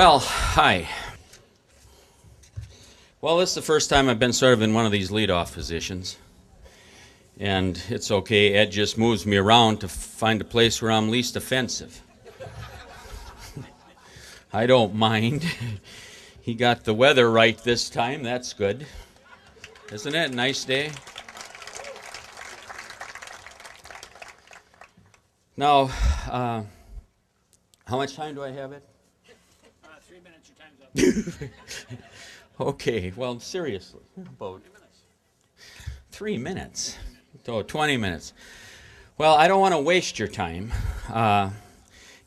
Well, hi. Well, this is the first time I've been sort of in one of these leadoff positions. And it's okay, Ed just moves me around to find a place where I'm least offensive. I don't mind. He got the weather right this time, that's good. Isn't it a nice day? Now, how much time do I have it? 3 minutes, your time's up. Okay, well, seriously, about 3 minutes. So 20 minutes. Well, I don't want to waste your time,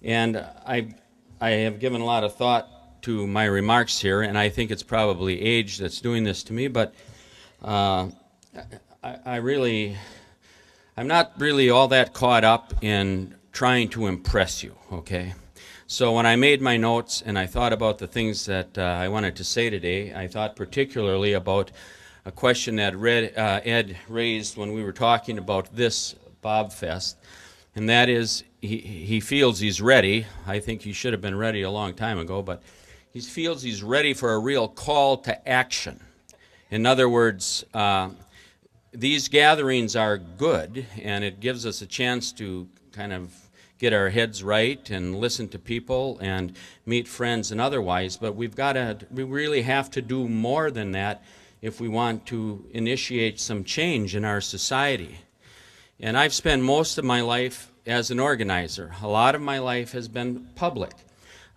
and I have given a lot of thought to my remarks here, and I think it's probably age that's doing this to me, but I'm not really all that caught up in trying to impress you, okay? So when I made my notes and I thought about the things that I wanted to say today, I thought particularly about a question that Ed raised when we were talking about this Bob Fest, and that is he feels he's ready. I think he should have been ready a long time ago, but he feels he's ready for a real call to action. In other words, these gatherings are good, and it gives us a chance to kind of get our heads right and listen to people and meet friends and otherwise, but we really have to do more than that if we want to initiate some change in our society. And I've spent most of my life as an organizer. A lot of my life has been public,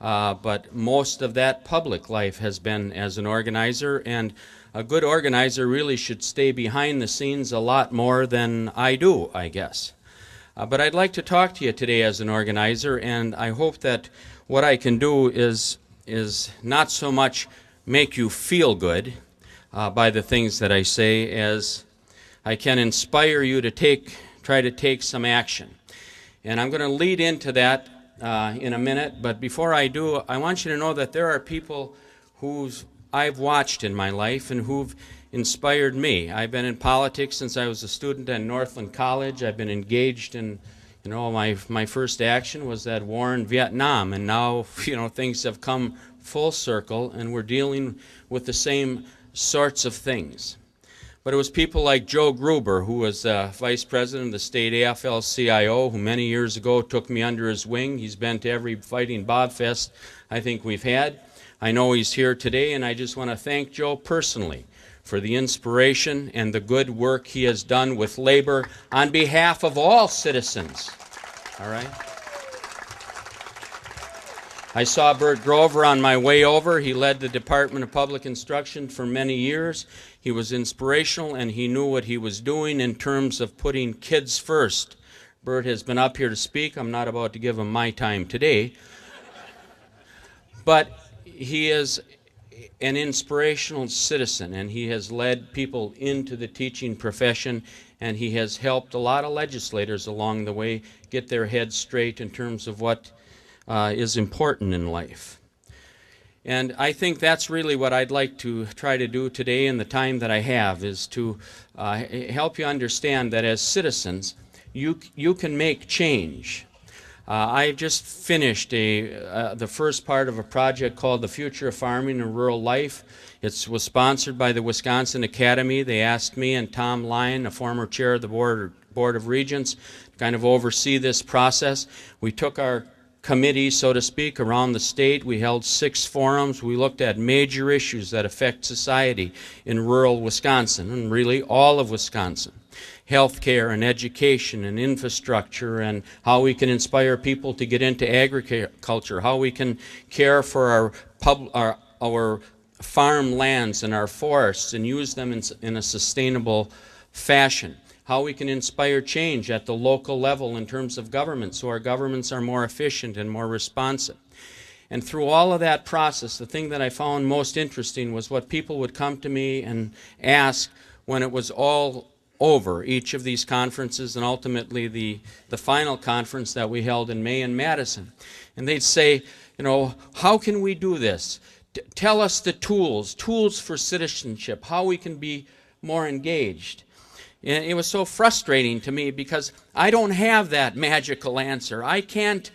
but most of that public life has been as an organizer, and a good organizer really should stay behind the scenes a lot more than I do, I guess. But I'd like to talk to you today as an organizer, and I hope that what I can do is not so much make you feel good by the things that I say as I can inspire you to try to take some action. And I'm going to lead into that in a minute, but before I do, I want you to know that there are people whose I've watched in my life and who've inspired me. I've been in politics since I was a student at Northland College. I've been engaged in, my first action was that war in Vietnam, and now, things have come full circle and we're dealing with the same sorts of things. But it was people like Joe Gruber, who was vice president of the state AFL-CIO, who many years ago took me under his wing. He's been to every Fighting Bob Fest I think we've had. I know he's here today, and I just want to thank Joe personally for the inspiration and the good work he has done with labor on behalf of all citizens. All right? I saw Bert Grover on my way over. He led the Department of Public Instruction for many years. He was inspirational, and he knew what he was doing in terms of putting kids first. Bert has been up here to speak. I'm not about to give him my time today. But he is an inspirational citizen, and he has led people into the teaching profession, and he has helped a lot of legislators along the way get their heads straight in terms of what is important in life. And I think that's really what I'd like to try to do today in the time that I have, is to help you understand that as citizens, you can make change. I just finished the first part of a project called The Future of Farming and Rural Life. It was sponsored by the Wisconsin Academy. They asked me and Tom Lyon, a former chair of the Board of Regents, to kind of oversee this process. We took our committee, so to speak, around the state. We held 6 forums. We looked at major issues that affect society in rural Wisconsin, and really all of Wisconsin. Healthcare and education and infrastructure, and how we can inspire people to get into agriculture, how we can care for our farm lands and our forests and use them in a sustainable fashion, how we can inspire change at the local level in terms of government so our governments are more efficient and more responsive. And through all of that process, the thing that I found most interesting was what people would come to me and ask when it was all over, each of these conferences, and ultimately the final conference that we held in May in Madison. And they'd say, how can we do this? Tell us the tools for citizenship, how we can be more engaged. And it was so frustrating to me because I don't have that magical answer. I can't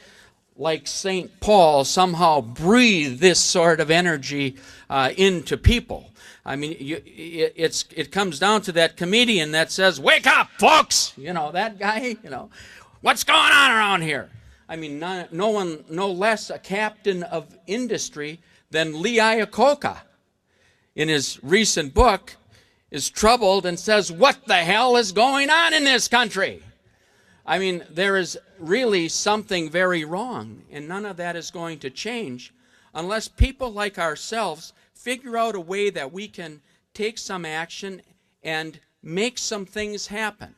like St. Paul, somehow breathe this sort of energy into people. I mean, it comes down to that comedian that says, "Wake up, folks!" You know, that guy, you know, "What's going on around here?" I mean, no less a captain of industry than Lee Iacocca, in his recent book, is troubled and says, "What the hell is going on in this country?" I mean, there is really something very wrong, and none of that is going to change unless people like ourselves figure out a way that we can take some action and make some things happen.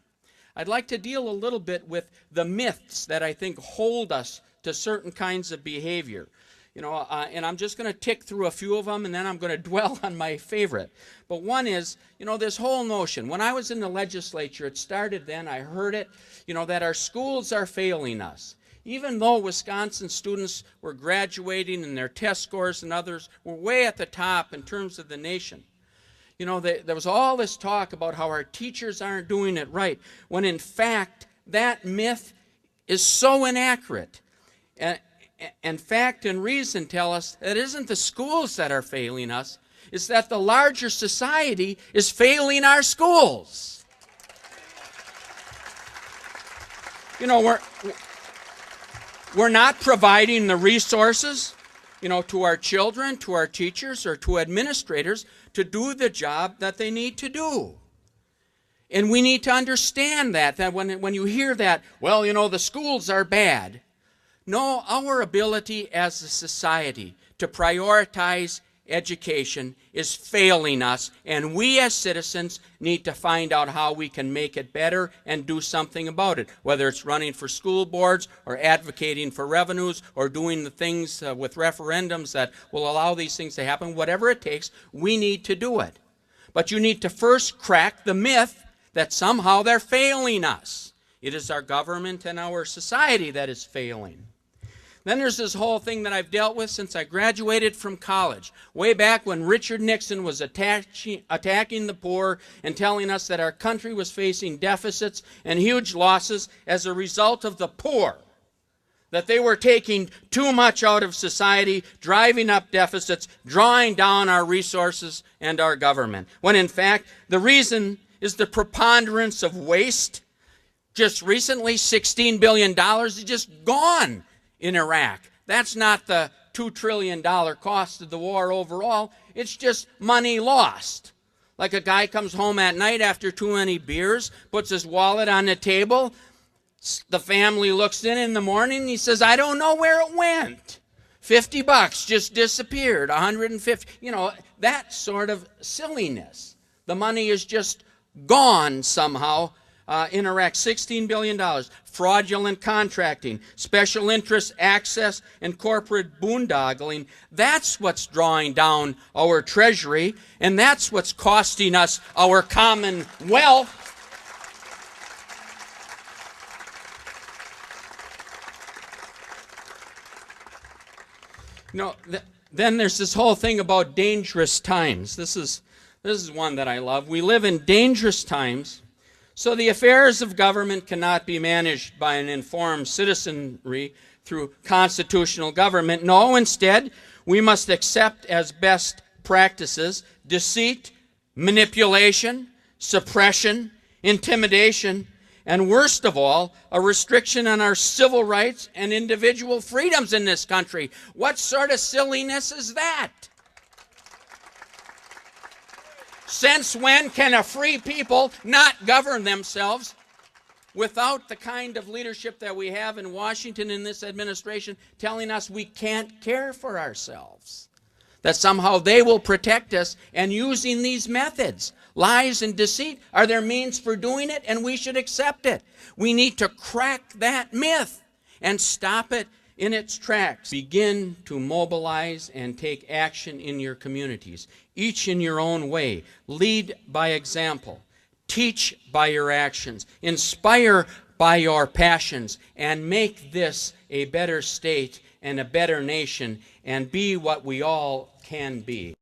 I'd like to deal a little bit with the myths that I think hold us to certain kinds of behavior. You know, and I'm just going to tick through a few of them, and then I'm going to dwell on my favorite. But one is, you know, this whole notion. When I was in the legislature, it started then, I heard it, you know, that our schools are failing us. Even though Wisconsin students were graduating and their test scores and others were way at the top in terms of the nation. You know, there was all this talk about how our teachers aren't doing it right, when in fact, that myth is so inaccurate. And fact and reason tell us that it isn't the schools that are failing us, it's that the larger society is failing our schools. You know, we're not providing the resources, you know, to our children, to our teachers, or to administrators to do the job that they need to do. And we need to understand that when you hear that, well, you know, the schools are bad. No, our ability as a society to prioritize education is failing us, and we as citizens need to find out how we can make it better and do something about it, whether it's running for school boards or advocating for revenues or doing the things with referendums that will allow these things to happen. Whatever it takes, we need to do it. But you need to first crack the myth that somehow they're failing us. It is our government and our society that is failing. Then there's this whole thing that I've dealt with since I graduated from college, way back when Richard Nixon was attacking the poor and telling us that our country was facing deficits and huge losses as a result of the poor, that they were taking too much out of society, driving up deficits, drawing down our resources and our government, when in fact the reason is the preponderance of waste. Just recently, $16 billion is just gone in Iraq. That's not the $2 trillion cost of the war overall. It's just money lost. Like a guy comes home at night after too many beers, puts his wallet on the table, the family looks in the morning, and he says, "I don't know where it went. $50 just disappeared, 150. You know, that sort of silliness. The money is just gone somehow. In Iraq, $16 billion, fraudulent contracting, special interest access, and corporate boondoggling. That's what's drawing down our treasury, and that's what's costing us our common wealth. You know, then there's this whole thing about dangerous times. This is one that I love. We live in dangerous times. So the affairs of government cannot be managed by an informed citizenry through constitutional government. No, instead, we must accept as best practices deceit, manipulation, suppression, intimidation, and worst of all, a restriction on our civil rights and individual freedoms in this country. What sort of silliness is that? Since when can a free people not govern themselves without the kind of leadership that we have in Washington in this administration telling us we can't care for ourselves? That somehow they will protect us, and using these methods, lies and deceit, are their means for doing it, and we should accept it. We need to crack that myth and stop it in its tracks. Begin to mobilize and take action in your communities, each in your own way. Lead by example. Teach by your actions. Inspire by your passions. And make this a better state and a better nation, and be what we all can be.